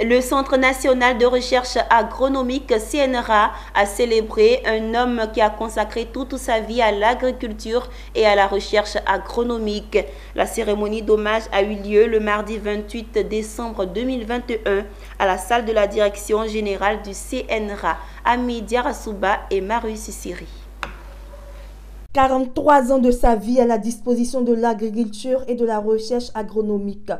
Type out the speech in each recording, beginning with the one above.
Le Centre national de recherche agronomique CNRA a célébré un homme qui a consacré toute sa vie à l'agriculture et à la recherche agronomique. La cérémonie d'hommage a eu lieu le mardi 28 décembre 2021 à la salle de la direction générale du CNRA, Ami Diarasouba et Marius Siri. 43 ans de sa vie à la disposition de l'agriculture et de la recherche agronomique.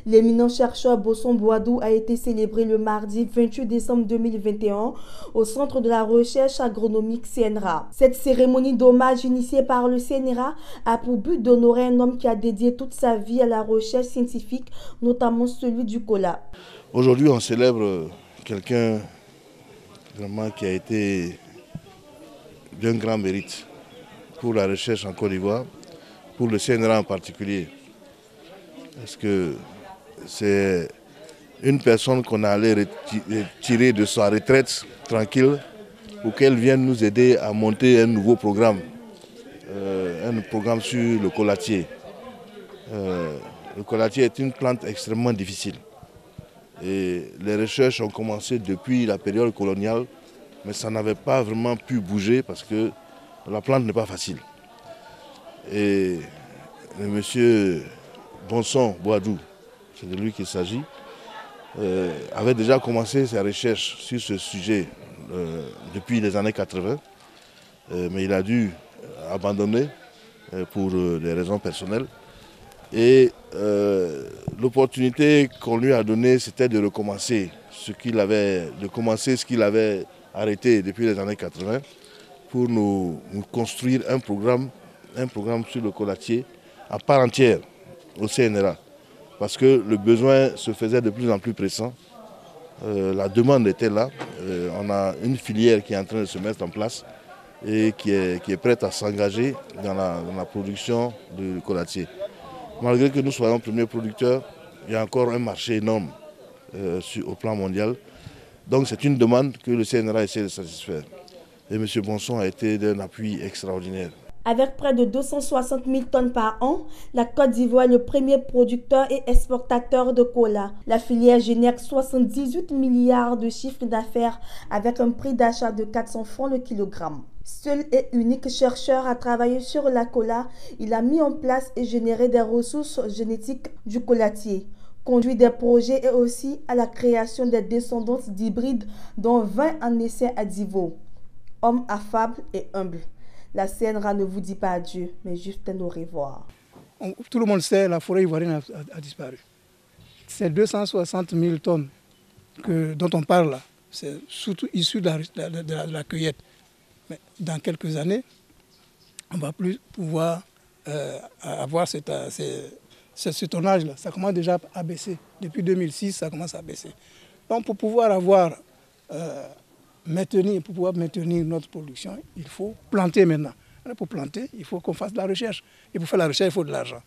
L'éminent chercheur Bosson Boadou a été célébré le mardi 28 décembre 2021 au Centre de la recherche agronomique CNRA. Cette cérémonie d'hommage initiée par le CNRA a pour but d'honorer un homme qui a dédié toute sa vie à la recherche scientifique, notamment celui du cola. Aujourd'hui, on célèbre quelqu'un vraiment qui a été d'un grand mérite pour la recherche en Côte d'Ivoire, pour le CNRA en particulier. Parce que c'est une personne qu'on allait retirer de sa retraite tranquille pour qu'elle vienne nous aider à monter un nouveau programme, un programme sur le colatier. Le colatier est une plante extrêmement difficile. Et les recherches ont commencé depuis la période coloniale, mais ça n'avait pas vraiment pu bouger parce que la plante n'est pas facile. Et le monsieur Bosson Boadou, c'est de lui qu'il s'agit, avait déjà commencé ses recherches sur ce sujet depuis les années 80, mais il a dû abandonner pour des raisons personnelles. Et l'opportunité qu'on lui a donnée, c'était de recommencer ce qu'il avait arrêté depuis les années 80 pour nous construire un programme sur le colatier à part entière au CNRA. Parce que le besoin se faisait de plus en plus pressant. La demande était là. On a une filière qui est en train de se mettre en place et qui est prête à s'engager dans la production du colatier. Malgré que nous soyons premiers producteurs, il y a encore un marché énorme au plan mondial. Donc c'est une demande que le CNRA essaie de satisfaire. Et M. Bosson a été d'un appui extraordinaire. Avec près de 260 000 tonnes par an, la Côte d'Ivoire est le premier producteur et exportateur de cola. La filière génère 78 milliards de chiffre d'affaires avec un prix d'achat de 400 francs le kilogramme. Seul et unique chercheur à travailler sur la cola, il a mis en place et généré des ressources génétiques du colatier, conduit des projets et aussi à la création des descendants d'hybrides dont 20 en essai à Divo. Homme affable et humble. La CNRA ne vous dit pas adieu, mais juste un au revoir. Tout le monde sait que la forêt ivoirienne a disparu. Ces 260 000 tonnes dont on parle là, c'est surtout issu de la cueillette. Mais dans quelques années, on ne va plus pouvoir avoir ce tonnage-là. Ça commence déjà à baisser. Depuis 2006, ça commence à baisser. Donc pour pouvoir maintenir notre production, il faut planter maintenant. Pour planter, il faut qu'on fasse de la recherche. Et pour faire la recherche, il faut de l'argent.